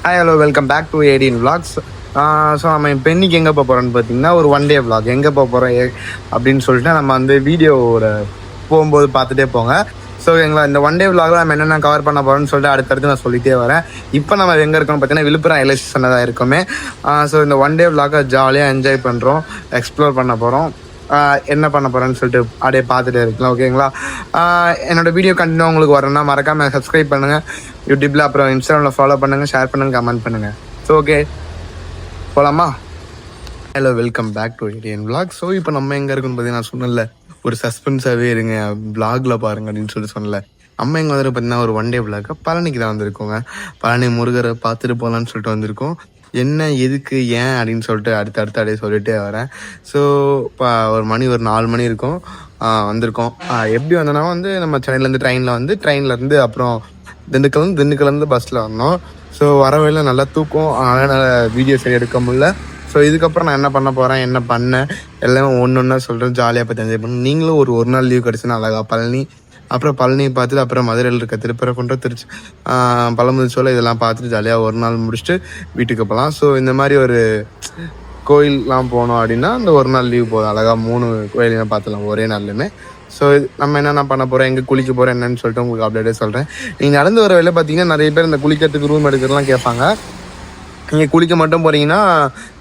Hi hello welcome back to ADN vlogs. So நம்ம இப்போ இன்னைக்கு எங்கே போக போகிறோம்னு பார்த்தீங்கன்னா ஒரு ஒன் டே vlog. எங்கே போக போகிறோம் அப்படின்னு சொல்லிட்டு நம்ம வந்து வீடியோவோட போகும்போது பார்த்துட்டே போங்க. ஸோ எங்களை இந்த ஒன் டே vlogல நம்ம என்னென்ன கவர் பண்ண போகிறோம்னு சொல்லிட்டு அடுத்தடுத்து நான் சொல்லிகிட்டே வரேன். இப்போ நம்ம எங்கே இருக்கோம்னு பார்த்தீங்கன்னா விழுப்புரம் எல்ஐசி சொன்னதாக இருக்கோமே. ஸோ இந்த ஒன் டே vlog ஜாலியாக என்ஜாய் பண்ணுறோம், எக்ஸ்ப்ளோர் பண்ண போகிறோம். என்ன பண்ண போகிறேன்னு சொல்லிட்டு அப்படியே பார்த்துட்டே இருக்கலாம். ஓகேங்களா? என்னோட வீடியோ கண்டினியூ உங்களுக்கு வரணும்னா மறக்காமல் சப்ஸ்கிரைப் பண்ணுங்கள் யூடியூப்பில், அப்புறம் இன்ஸ்டாகிராமில் ஃபாலோ பண்ணுங்கள், ஷேர் பண்ணுங்கள், கமெண்ட் பண்ணுங்கள். ஸோ ஓகே போகலாமா? Hello welcome back to ADN vlog. So இப்போ நம்ம எங்கே இருக்குன்னு பார்த்தீங்கன்னா நான் சொன்னல ஒரு சஸ்பென்ஸாகவே இருங்க vlogல பாருங்க அப்படின்னு சொல்லிட்டு சொன்னல. நம்ம எங்கே வந்து பார்த்தீங்கன்னா ஒரு ஒன் டே vlog பழனிக்கு தான் வந்திருக்கோங்க. பழனி முருகரை பார்த்துட்டு போகலான்னு சொல்லிட்டு வந்திருக்கோம். என்ன எதுக்கு ஏன் அப்படின்னு சொல்லிட்டு அடுத்தடுத்து அப்படியே சொல்லிட்டே வரேன். ஸோ இப்போ ஒரு 4 மணி இருக்கும் வந்திருக்கோம். எப்படி வந்தோன்னா வந்து நம்ம சென்னையிலேருந்து ட்ரெயின்லேருந்து அப்புறம் திண்டுக்கல்லேருந்து பஸ்ஸில் வந்தோம். ஸோ வர வழியில் நல்லா தூக்கம், அதனால் வீடியோ சரி எடுக்க முடியல. ஸோ இதுக்கப்புறம் நான் என்ன பண்ண போகிறேன், என்ன பண்ணேன் எல்லாமே ஒன்று ஒன்றா சொல்கிறேன். ஜாலியாக பார்த்து என்ஜாய் பண்ணேன். நீங்களும் ஒரு நாள் லீவ் கிடச்சுன்னா அழகாக பழனி பார்த்துட்டு அப்புறம் மதுரையில் இருக்க திருப்பரங்குன்றம், பழமுதிர்ச்சோலை இதெல்லாம் பார்த்துட்டு ஜாலியாக ஒரு நாள் முடிச்சுட்டு வீட்டுக்கு போகலாம். ஸோ இந்த மாதிரி ஒரு கோயிலெலாம் போனோம் அப்படின்னா அந்த ஒரு நாள் லீவ் போதும். அழகாக 3 கோயிலையும் பார்த்துலாம் ஒரே நாள்லையுமே. ஸோ நம்ம என்னென்ன பண்ண போகிறோம், எங்கே குளிக்க போகிறோம் என்னன்னு சொல்லிட்டு உங்களுக்கு அப்டேட்டே சொல்கிறேன். நீங்கள் நடந்து வர வேலை பார்த்தீங்கன்னா நிறைய பேர் இந்த குளிக்கிறதுக்கு ரூம் எடுக்கிறதுலாம் கேட்பாங்க. நீங்கள் குளிக்க மட்டும் போகிறீங்கன்னா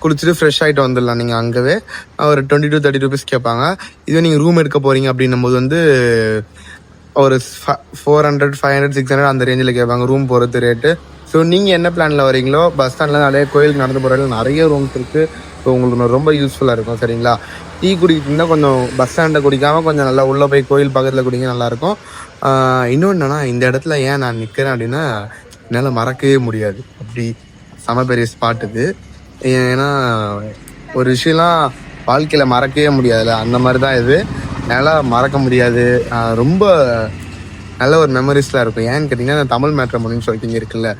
குளிச்சுட்டு ஃப்ரெஷ் ஆகிட்டு வந்துடலாம். நீங்கள் அங்கேவே ஒரு 20 to 30 rupees கேட்பாங்க. இதுவே நீங்கள் ரூம் எடுக்க போகிறீங்க அப்படின்னும் போது வந்து ஒரு 400, 500, 600 அந்த ரேஞ்சில் கேட்பாங்க ரூம் போகிறது ரேட்டு. ஸோ நீங்கள் என்ன பிளானில் வரீங்களோ பஸ் ஸ்டாண்டில் நிறைய கோயிலுக்கு நடந்து போகிறதுல நிறைய ரூம்ஸ் இருக்குது. ஸோ உங்களுக்கு ரொம்ப யூஸ்ஃபுல்லாக இருக்கும். சரிங்களா? டீ குடிக்கிட்டிங்கன்னா கொஞ்சம் பஸ் ஸ்டாண்டை குடிக்காமல் கொஞ்சம் நல்லா உள்ளே போய் கோயில் பக்கத்தில் குடிங்க, நல்லாயிருக்கும். இன்னொன்று என்னன்னா, இந்த இடத்துல ஏன் நான் நிற்கிறேன் அப்படின்னா என்னால் மறக்கவே முடியாது. அப்படி செம பெரிய ஸ்பாட் இது. ஏன்னா ஒரு விஷயம்லாம் வாழ்க்கையில் மறக்கவே முடியாதுல்ல, அந்த மாதிரி தான் இது. என்னால் மறக்க முடியாது. ரொம்ப நல்ல ஒரு மெமரிஸ்லாம் இருக்கும். ஏன்னு கேட்டிங்கன்னா தமிழ் மேட்ரிமோனின்னு சொல்லிட்டு இங்கே இருக்குல்ல,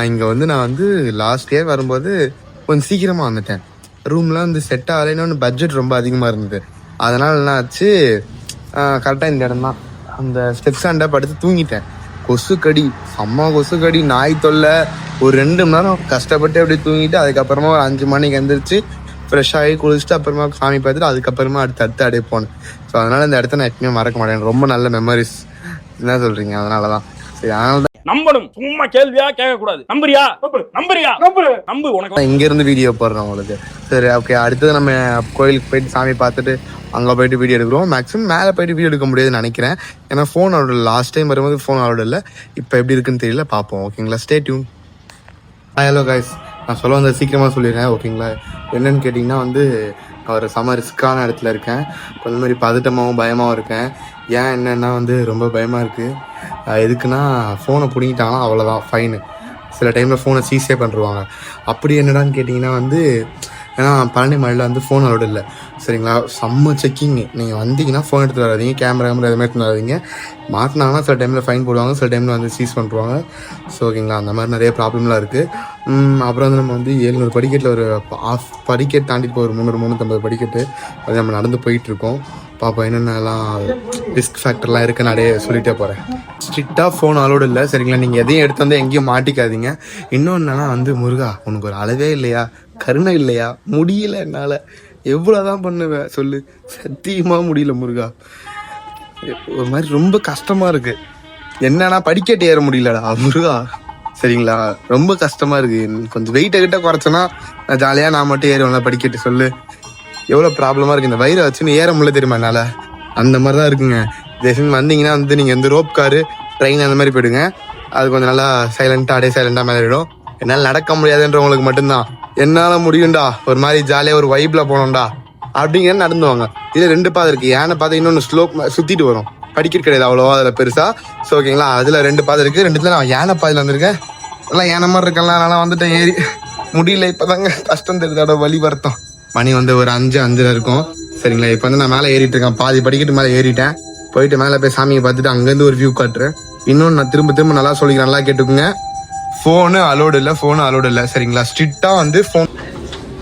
இங்கே வந்து நான் வந்து லாஸ்ட் இயர் வரும்போது கொஞ்சம் சீக்கிரமாக வந்துட்டேன். ரூம்லாம் வந்து செட் ஆகலைன்னு பட்ஜெட் ரொம்ப அதிகமாக இருந்தது. அதனால் என்ன ஆச்சு, கரெக்டாக இந்த இடம் தான் அந்த ஸ்டெப்ஸ் ஆண்டை படுத்து தூங்கிட்டேன். கொசுக்கடி, செம்ம கொசுக்கடி, நாய் தொல்லை. ஒரு 2 மணி நேரம் கஷ்டப்பட்டு அப்படி தூங்கிட்டு அதுக்கப்புறமா ஒரு 5 மணிக்கு எழுந்திரிச்சு ஃப்ரெஷ் ஆகி குளிச்சுட்டு அப்புறமா சாமி பார்த்துட்டு அதுக்கப்புறமா அடுத்து அப்படியே போனேன். ஸோ அதனால் இந்த இடத்த நான் எப்பவுமே மறக்க மாட்டேன். ரொம்ப நல்ல மெமரிஸ். என்ன சொல்கிறீங்க? அதனால தான். சரி, அதனால தான் நம்பணும். சும்மா கேள்வியா கேட்க கூடாது. நம்புறியா? நம்பு. உனக்கு இங்க இருந்து வீடியோ போடுறோம் உங்களுக்கு. சரி, ஓகே. அடுத்தது நம்ம கோயிலுக்கு போயிட்டு சாமி பார்த்துட்டு அங்கே போயிட்டு வீடியோ எடுக்கிறோம். மேக்ஸிமம் மேலே போயிட்டு வீடியோ எடுக்க முடியாதுன்னு நினைக்கிறேன். ஏன்னா ஃபோன் அலோடு இல்லை. லாஸ்ட் டைம் வரும்போது ஃபோன் அலோடு இல்லை. இப்போ எப்படி இருக்குன்னு தெரியல, பார்ப்போம். ஓகேங்களா? Stay tune. ஹலோ கைஸ், நான் சொல்ல வந்த சீக்கிரமாக சொல்லிடுறேன். ஓகேங்களா? என்னன்னு கேட்டிங்கன்னா வந்து ஒரு செம ரிஸ்க்கான இடத்துல இருக்கேன். கொஞ்சம் மாதிரி பதட்டமாகவும் பயமாகவும் இருக்கேன். ஏன் என்னன்னா வந்து ரொம்ப பயமாக இருக்குது. எதுக்குன்னா ஃபோனை பிடிங்கிட்டாங்கன்னா அவ்வளோதான் ஃபைனு. சில டைமில் ஃபோனை சீஸே பண்ணிருவாங்க. அப்படி என்னடான்னு கேட்டிங்கன்னா வந்து, ஏன்னா பழனி மலையில் வந்து ஃபோன் அலோடு இல்லை. சரிங்களா? செம்ம செக்கிங். நீங்கள் வந்தீங்கன்னா ஃபோன் எடுத்துகிட்டு வராதீங்க, கேமரா எதுவுமே எடுத்துகிட்டு வராதீங்க. மாட்டினாங்கன்னா சில டைமில் ஃபைன் போடுவாங்க, சில டைமில் வந்து சீஸ் பண்ணுவாங்க. ஸோ ஓகேங்களா, அந்த மாதிரி நிறைய ப்ராப்ளம்லாம் இருக்குது. அப்புறம் வந்து நம்ம வந்து 700 படிக்கட்டில் ஒரு ஆஃப் படிக்கட்டு தாண்டிட்டு போய் ஒரு 350 படிக்கட்டு அது நம்ம நடந்து போயிட்டுருக்கோம். பார்ப்போம் என்னென்னலாம் ரிஸ்க் ஃபேக்டர்லாம் இருக்குன்னு அப்படியே சொல்லிகிட்டே போகிறேன். ஸ்ட்ரிக்டாக ஃபோன் அலோடு இல்லை. சரிங்களா? நீங்கள் எதையும் எடுத்து வந்து எங்கேயும் மாட்டிக்காதீங்க. இன்னொன்று என்னன்னா வந்து, முருகா உனக்கு ஒரு அளவே இல்லையா, கருணை இல்லையா? முடியல, என்னால் எவ்வளோதான் பண்ணுவேன் சொல்லு, சத்தியமாக முடியல முருகா. ஒரு மாதிரி ரொம்ப கஷ்டமாக இருக்குது. என்னன்னா படிக்கட்டு ஏற முடியலடா முருகா. சரிங்களா? ரொம்ப கஷ்டமாக இருக்குது. கொஞ்சம் வெயிட்டை கிட்ட குறைச்சோன்னா நான் ஜாலியாக நான் மட்டும் ஏறுவேன்ல படிக்கட்டு. சொல்லு, எவ்வளோ ப்ராப்ளமாக இருக்குது. இந்த வயிறை வச்சுன்னு ஏற முடியல தெரியுமா என்னால். அந்த மாதிரி தான் இருக்குங்க. ஜெய்சன் வந்தீங்கன்னா வந்து நீங்கள் வந்து ரோப் காரு, ட்ரெயின் அந்த மாதிரி போயிடுங்க. அது கொஞ்சம் நல்லா சைலண்ட்டாக மேலே விடும். என்னால் நடக்க முடியாதுன்றவங்களுக்கு மட்டும்தான். என்னால் முடியும்டா, ஒரு மாதிரி ஜாலியாக ஒரு வைப்பில் போனோம்டா அப்படிங்கிற நடந்துவாங்க. இதில் 2 பாதை இருக்குது. யானை பாதை இன்னொன்று ஸ்லோப் சுற்றிட்டு வரும். படிக்கிறது கிடையாது அவ்வளோவா அதில் பெருசாக. ஸோ ஓகேங்களா, அதில் 2 பாதை இருக்குது. 2த்துல நான் யானை பாதையில் வந்திருக்கேன். எல்லாம் யானை மாதிரி இருக்கலாம். அதனால் வந்துட்டேன், ஏறி முடியல. இப்போ தாங்க கஷ்டம் தெரியுதோட வலி வருத்தம். மணி வந்து ஒரு 5:05 இருக்கும். சரிங்களா? இப்போ வந்து நான் மேலே ஏறிட்டு இருக்கேன். பாதி படிக்கட்டு மேலே ஏறிட்டேன். போயிட்டு மேலே போய் சாமியை பார்த்துட்டு அங்கேருந்து ஒரு வியூ காட்டுறேன். இன்னொன்று நான் திரும்ப நல்லா சொல்லிக்கிறேன், நல்லா கேட்டுக்குங்க. ஃபோனு அலோடு இல்லை. சரிங்களா? ஸ்ட்ரிக்டாக வந்து ஃபோன்.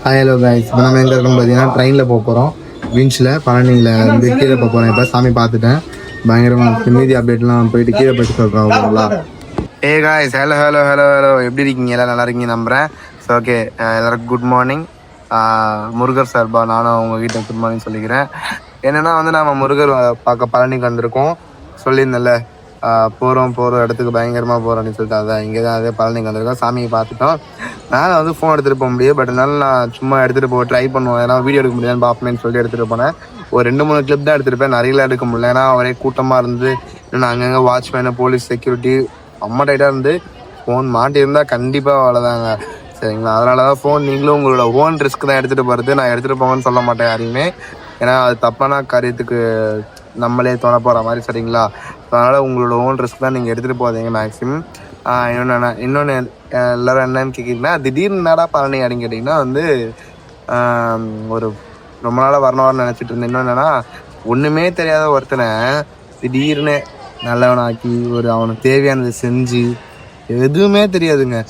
ஹலோ கைஸ், இப்போ நம்ம எங்கே இருக்கோம்னு பார்த்தீங்கன்னா ட்ரெயினில் போக போகிறோம். வின்ச்சில் பழனியில் வந்து கீழே போக போகிறேன். இப்போ சாமி பார்த்துட்டேன். பயங்கரமாக மீதி அப்டேட்லாம் போயிட்டு கீழே போயிட்டு சொல்கிறோம். ஓகேங்களா? ஏ guys, hello hello hello hello, எப்படி இருக்கீங்க? எல்லாம் நல்லா இருக்கீங்க நம்புகிறேன். ஸோ ஓகே, எல்லாருக்கும் குட் மார்னிங். முருகர் சார்பா நானும் உங்ககிட்ட குட் மார்னிங் சொல்லிக்கிறேன். என்னென்னா வந்து நம்ம முருகர் பார்க்க பழனிக்கு வந்திருக்கோம். சொல்லியிருந்தேன்ல, போகிற இடத்துக்கு பயங்கரமாக போகிறோம் அப்படின்னு சொல்லிட்டு, அதான் இங்கே தான் அதே பழனிக்கு வந்திருக்கோம். சாமியை பார்த்துட்டோம். நான் வந்து ஃபோன் எடுத்துகிட்டு போக முடியும், பட் என்னால் நான் சும்மா எடுத்துகிட்டு போக ட்ரை பண்ணுவேன். ஏன்னா வீடியோ எடுக்க முடியாதுன்னு பார்ப்பேன்னு சொல்லி எடுத்துகிட்டு போனேன். ஒரு 2-3 கிளிப் தான் எடுத்துருப்பேன், நிறையலாம் எடுக்க முடியல. ஏன்னா ஒரே கூட்டமாக இருந்து, இன்னும் அங்கங்கே வாட்ச்மேனு, போலீஸ், செக்யூரிட்டி அம்மா டைட்டாக இருந்து ஃபோன் மாட்டியிருந்தால் கண்டிப்பாக அவ்வளோதாங்க. சரிங்களா? அதனால தான் ஃபோன் நீங்களும் உங்களோட ஓன் ரிஸ்க் தான் எடுத்துகிட்டு போகிறது. நான் எடுத்துகிட்டு போங்கன்னு சொல்ல மாட்டேன் யாரையுமே, ஏன்னா அது தப்பான காரியத்துக்கு நம்மளே தோண போகிற மாதிரி. சரிங்களா? அதனால் உங்களோட ஓன் ரிஸ்க் தான் நீங்கள் எடுத்துகிட்டு போகாதீங்க மேக்ஸிமம். இன்னொன்று எல்லோரும் என்னன்னு கேட்குறீங்கன்னா, திடீர்னு என்னடா பழனி அப்படின்னு கேட்டிங்கன்னா வந்து, ஒரு ரொம்ப நாளாக வரணும்னு நினச்சிட்டு இருந்தேன். இன்னும் என்னென்னா, ஒன்றுமே தெரியாத ஒருத்தனை திடீர்னு நல்லவனாக்கி ஒரு அவனுக்கு தேவையானதை செஞ்சு, எதுவுமே தெரியாதுங்க.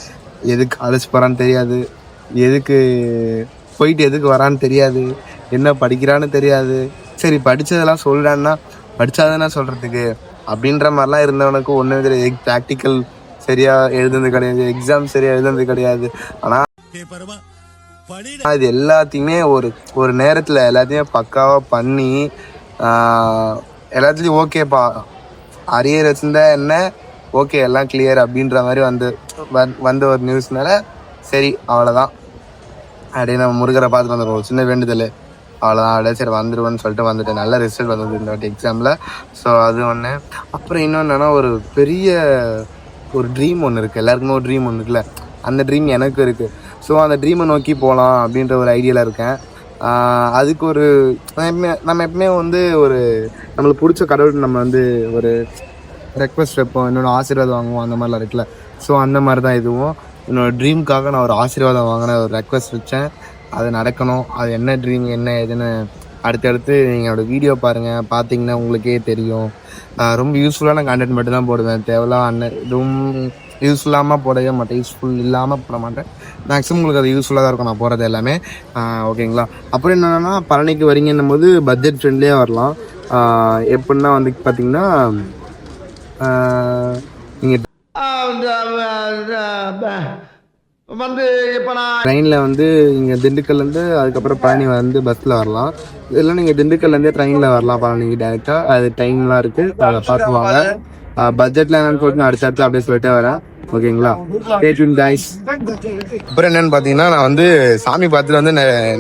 எதுக்கு அழைச்சி போகிறான்னு தெரியாது, எதுக்கு போயிட்டு எதுக்கு வரான்னு தெரியாது, என்ன படிக்கிறான்னு தெரியாது. சரி படித்ததெல்லாம் சொல்கிறான்னா படித்தாதானே சொல்கிறதுக்கு அப்படின்ற மாதிரிலாம் இருந்தவனுக்கு ஒன்றுமே தெரியாது. ப்ராக்டிக்கல் சரியாக எழுதுனது கிடையாது, எக்ஸாம் சரியாக எழுதுனது கிடையாது. ஆனால் அது எல்லாத்தையுமே ஒரு நேரத்தில் எல்லாத்தையுமே பக்காவாக பண்ணி எல்லாத்துலேயும் ஓகேப்பா அரியர் வச்சுருந்தா என்ன, ஓகே எல்லாம் கிளியர் அப்படின்ற மாதிரி வந்த ஒரு நியூஸ்னால சரி அவ்வளோதான் அப்படியே நம்ம முருகரை பார்த்துட்டு வந்துடுவோம். ஒரு சின்ன வேண்டுதல், அவ்வளோதான். அப்படியே சரி வந்துடுவோன்னு சொல்லிட்டு வந்துட்டு நல்ல ரிசல்ட் வந்தது இந்த வாட்டி எக்ஸாமில். ஸோ அது ஒன்று. அப்புறம் இன்னொன்று என்னென்னா, ஒரு பெரிய ஒரு ட்ரீம் ஒன்று இருக்குது. எல்லாருக்குமே ஒரு ட்ரீம் ஒன்று இருக்குல்ல, அந்த ட்ரீம் எனக்கு இருக்குது. ஸோ அந்த ட்ரீமை நோக்கி போகலாம் அப்படின்ற ஒரு ஐடியாவில் இருக்கேன். அதுக்கு ஒரு நம்ம எப்பவுமே வந்து ஒரு நம்மளுக்கு பிடிச்ச கடவுள் நம்ம வந்து ஒரு ரெக்வஸ்ட் வைப்போம், இன்னொன்று ஆசீர்வாதம் வாங்குவோம், அந்த மாதிரிலாம் இருக்குல்ல. ஸோ அந்த மாதிரி தான் இதுவும். என்னோடய ட்ரீமுக்காக நான் ஒரு ஆசீர்வாதம் வாங்கின ஒரு ரெக்வஸ்ட் வச்சேன். அது நடக்கணும். அது என்ன ட்ரீம் என்ன ஏதுன்னு அடுத்தடுத்து நீங்கள் என்னோடய வீடியோ பாருங்கள், பார்த்தீங்கன்னா உங்களுக்கே தெரியும். ரொம்ப யூஸ்ஃபுல்லான கண்டென்ட் மட்டும் தான் போடுவேன். தேவையில்லாம் ரொம்ப யூஸ்ஃபுல்லாமல் போடவே மாட்டேன், யூஸ்ஃபுல் இல்லாமல் போட மாட்டேன். மேக்ஸிமம் உங்களுக்கு அது யூஸ்ஃபுல்லாக தான் இருக்கும் நான் போகிறது எல்லாமே. ஓகேங்களா? அப்புறம் என்னென்னா, பழனிக்கு வரீங்கன்னும் போது பட்ஜெட் ஃப்ரெண்ட்லியாக வரலாம். எப்படின்னா வந்து பார்த்திங்கன்னா, நீங்கள் வந்து இப்போ நான் ட்ரெயினில் வந்து இங்கே திண்டுக்கல்லேருந்து அதுக்கப்புறம் பழனி வந்து பஸ்ஸில் வரலாம். இதெல்லாம் நீங்கள் திண்டுக்கல்லேருந்தே ட்ரெயினில் வரலாம் பழனிக்கு டேரெக்டாக. அது ட்ரெயின்லாம் இருக்குது, அதை பார்த்துவாங்க. பட்ஜெட்டில் என்னென்னு சொல்லிட்டு நான் அடுத்தடுத்து அப்படியே சொல்லிட்டே வரேன். ஓகேங்களா? அப்புறம் என்னென்னு பார்த்தீங்கன்னா, நான் வந்து சாமி பார்த்துட்டு வந்து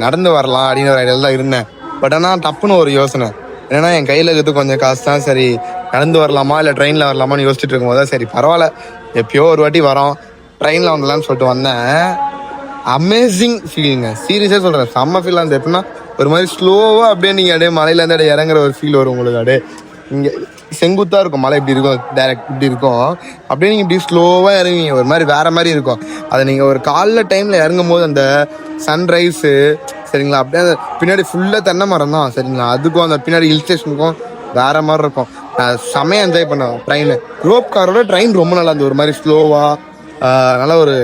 நடந்து வரலாம் அப்படின்னு ஒரு ஐடியாவில் தான் இருந்தேன். பட் ஆனால் டப்புன்னு ஒரு யோசனை ஏன்னா, என் கையில் இருக்கிறது கொஞ்சம் காசு தான். சரி நடந்து வரலாமா இல்லை ட்ரெயினில் வரலாமான்னு யோசிச்சுட்டு இருக்கும்போது சரி பரவாயில்ல, எப்பயோ ஒரு வாட்டி வரோம், ட்ரெயினில் வந்துடலான்னு சொல்லிட்டு வந்தேன். அமேசிங் ஃபீலுங்க, சீரியஸாக சொல்கிறேன். செம்ம ஃபீல் அந்த எப்படின்னா, ஒரு மாதிரி ஸ்லோவாக அப்படியே நீங்கள் அப்படியே மலையிலேருந்து அப்படியே இறங்குற ஒரு ஃபீல் வரும் உங்களுக்கு. அப்படியே இங்கே செங்குத்தாக இருக்கும் மலை, இப்படி இருக்கும், டேரக்ட் இப்படி இருக்கும். அப்படியே நீங்கள் இப்படி ஸ்லோவாக இறங்குவீங்க, ஒரு மாதிரி வேறு மாதிரி இருக்கும். அதை நீங்கள் ஒரு காலைல டைமில் இறங்கும் போது அந்த சன்ரைஸு, சரிங்களா, அப்படியே அந்த பின்னாடி ஃபுல்லாக தென்னை மரம் தான், சரிங்களா, அதுக்கும் அந்த பின்னாடி ஹில் ஸ்டேஷனுக்கும் வேறு மாதிரி இருக்கும். செமையாக என்ஜாய் பண்ணேன். ட்ரெயின் ரோப் காரோட ட்ரெயின் ரொம்ப நல்லா இருந்தது, ஒரு மாதிரி ஸ்லோவாக நல்லா ஒரு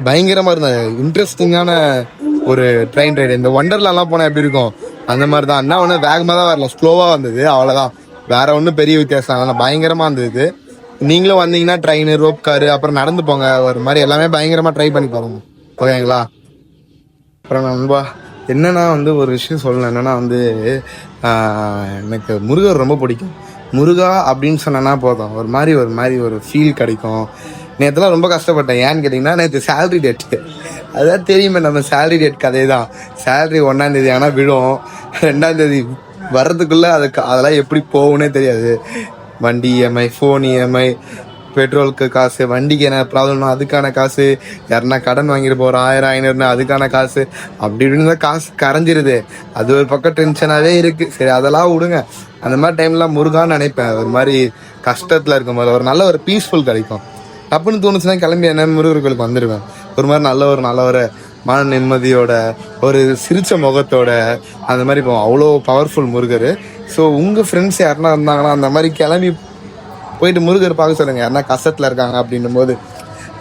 பயங்கரமாக இருந்தது. இன்ட்ரெஸ்டிங்கான ஒரு ட்ரெயின் ரைடு. இந்த ஒண்டர்லாலாம் போனால் எப்படி இருக்கும் அந்த மாதிரி தான். என்ன ஒன்று வேகமாக தான் வரல, ஸ்லோவாக வந்தது, அவ்வளோதான். வேறு ஒன்றும் பெரிய வித்தியாசம் இல்லை, பயங்கரமாக இருந்தது. நீங்களும் வந்தீங்கன்னா ட்ரெயின், ரோப் காரு, அப்புறம் நடந்து போங்க, ஒரு மாதிரி எல்லாமே பயங்கரமாக ட்ரை பண்ணி பாருங்க. ஓகேங்களா? அப்புறம் நண்பா என்னென்னா வந்து ஒரு விஷயம் சொல்லணும். என்னென்னா வந்து எனக்கு முருகர் ரொம்ப பிடிக்கும். முருகா அப்படின்னு சொன்னேன்னா போதும், ஒரு மாதிரி ஒரு ஃபீல் கிடைக்கும். நேற்றுலாம் ரொம்ப கஷ்டப்பட்டேன். ஏன்னு கேட்டிங்கன்னா, நேற்று சேலரி டேட்டு, அதான் தெரியுமே நம்ம சேலரி டேட் கதை தான். சேலரி 1ஆம் தேதி ஆனால் விடும், 2ஆம் தேதி வர்றதுக்குள்ளே அதெல்லாம் எப்படி போகும்னே தெரியாது. வண்டி இஎம்ஐ, ஃபோன் இஎம்ஐ, பெட்ரோலுக்கு காசு, வண்டிக்கு என்ன ப்ராப்ளம்னா அதுக்கான காசு, யாருன்னா கடன் வாங்கிட்டு போகிறோம் 1000-500 அதுக்கான காசு, அப்படி இப்படின்னு தான் காசு கரைஞ்சிருது. அது ஒரு பக்கம் டென்ஷனாகவே இருக்குது. சரி அதெல்லாம் விடுங்க. அந்த மாதிரி டைம்லாம் முருகான்னு நினைப்பேன். ஒரு மாதிரி கஷ்டத்தில் இருக்கும்போது ஒரு நல்ல ஒரு பீஸ்ஃபுல் கிடைக்கும். டப்புன்னு தோணுச்சுன்னா கிளம்பி என்ன முருகர் கோயிலுக்கு வந்துடுவேன். ஒரு மாதிரி நல்ல ஒரு மன நிம்மதியோட, ஒரு சிரிச்ச முகத்தோட, அந்த மாதிரி இப்போ அவ்வளோ பவர்ஃபுல் முருகர். ஸோ உங்கள் ஃப்ரெண்ட்ஸ் யாருன்னா இருந்தாங்கன்னா அந்த மாதிரி கிளம்பி போயிட்டு முருகர் பார்க்க சொல்லுங்கள். யாருன்னா கஷ்டத்தில் இருக்காங்க அப்படின்னும் போது,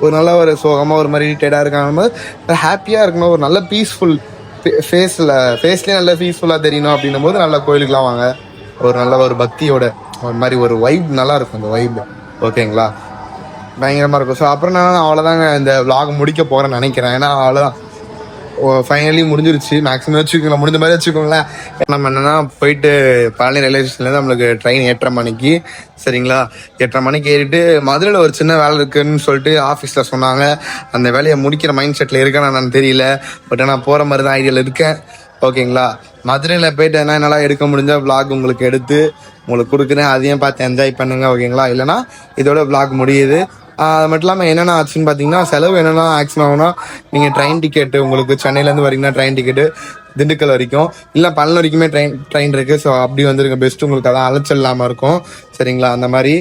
ஒரு நல்ல ஒரு சோகமாக ஒரு மாதிரி இரிட்டேட்டாக இருக்காங்க போது ஹாப்பியாக இருக்கணும், ஒரு நல்ல பீஸ்ஃபுல் ஃபேஸ்லேயே நல்ல பீஸ்ஃபுல்லாக தெரியணும் அப்படின்னும் போது நல்ல கோயிலுக்கெலாம் வாங்க. ஒரு நல்ல ஒரு பக்தியோட ஒரு மாதிரி ஒரு வைப் நல்லாயிருக்கும் அந்த வைப். ஓகேங்களா? பயங்கரமாக இருக்கும். ஸோ அப்புறம் நான் அவ்வளோதாங்க இந்த vlog முடிக்க போகிறேன்னு நினைக்கிறேன். ஏன்னா அவ்வளோதான், ஃபைனலி முடிஞ்சிருச்சு மேக்ஸிமம் வச்சுக்கோங்களேன், முடிஞ்ச மாதிரி வச்சுக்கோங்களேன். நம்ம என்னென்னா போயிட்டு பழனி ரயில்வே ஸ்டேஷன்லேருந்து நம்மளுக்கு ட்ரெயின் 8:30 மணிக்கு, சரிங்களா? 8:30 மணிக்கு ஏறிட்டு மதுரையில் ஒரு சின்ன வேலை இருக்குதுன்னு சொல்லிட்டு ஆஃபீஸில் சொன்னாங்க. அந்த வேலையை முடிக்கிற மைண்ட் செட்டில் இருக்கேன்னு நான் தெரியல, பட் நான் போகிற மாதிரி தான் ஐடியாவில் இருக்கேன். ஓகேங்களா? மதுரையில் போயிட்டு என்னால் எடுக்க முடிஞ்ச vlog உங்களுக்கு எடுத்து உங்களுக்கு கொடுக்குறேன், அதையும் பார்த்து என்ஜாய் பண்ணுங்கள். ஓகேங்களா? இல்லைனா இதோட vlog முடியுது. அது மட்டும் இல்லாமல் என்னென்ன ஆச்சுன்னு பார்த்தீங்கன்னா, செலவு என்னென்னா மேக்ஸிமம் ஆகுனா, நீங்கள் ட்ரெயின் டிக்கெட்டு உங்களுக்கு சென்னையிலேருந்து வரீங்கன்னா ட்ரெயின் டிக்கெட்டு திண்டுக்கல் வரைக்கும், இல்லை பழனி வரைக்குமே ட்ரெயின் இருக்குது. ஸோ அப்படி வந்துருங்க, பெஸ்ட்டு, உங்களுக்கு அதான் அலைச்சல் இல்லாமல் இருக்கும். சரிங்களா? அந்த மாதிரி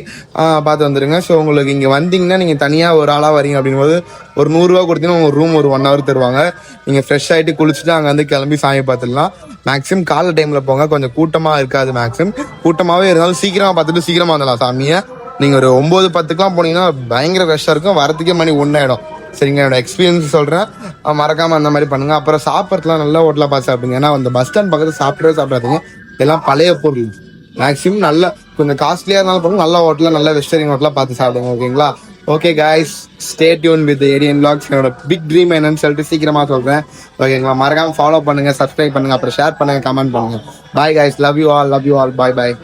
பார்த்து வந்துடுங்க. ஸோ உங்களுக்கு இங்கே வந்தீங்கன்னா நீங்கள் தனியாக ஒரு ஆளாக வரீங்க அப்படிங்கும்போது ஒரு 100 ரூபா கொடுத்தீங்கன்னா உங்கள் ரூம் ஒரு 1 hour தருவாங்க. நீங்கள் ஃப்ரெஷ் ஆகிட்டு குளிச்சுட்டு அங்கே வந்து கிளம்பி சாமி பார்த்துடலாம். மேக்ஸிமம் காலை டைமில் போங்க, கொஞ்சம் கூட்டமாக இருக்காது. மேக்ஸிமம் கூட்டமாகவே இருந்தாலும் சீக்கிரமாக பார்த்துட்டு சீக்கிரமாக வந்துடலாம் சாமியை. நீங்கள் ஒரு 9-10க்குலாம் போனீங்கன்னா பயங்கர ரஷ்ஷாக இருக்கும், வரத்துக்கே மணி 1 ஆகிடும். சரிங்க, என்னோட எக்ஸ்பீரியன்ஸ் சொல்கிறேன், மறக்காமல் அந்த மாதிரி பண்ணுங்கள். அப்புறம் சாப்பிட்றதுலாம் நல்ல ஹோட்டலாக பார்த்து சாப்பிடுங்க. ஏன்னா அந்த பஸ் ஸ்டாண்ட் பக்கத்தில் சாப்பிடாதீங்க, எல்லாம் பழைய பொருள். மேக்ஸிமம் நல்ல கொஞ்சம் காஸ்ட்லியாக இருந்தாலும் போகணும், நல்ல ஹோட்டலாக நல்ல வெஜிடேரியன் ஹோட்டலாக பார்த்து சாப்பிடுங்க. ஓகேங்களா? Okay guys, stay tuned with ஏடியன் vlogs. என்னோட பிக் ட்ரீம் என்னன்னு சொல்லிட்டு சீக்கிரமாக சொல்கிறேன். ஓகேங்களா? மறக்காமல் ஃபாலோ பண்ணுங்கள், சப்ஸ்கிரைப் பண்ணுங்கள், அப்புறம் ஷேர் பண்ணுங்கள், கமெண்ட் பண்ணுங்கள். Bye guys, love you all, bye bye.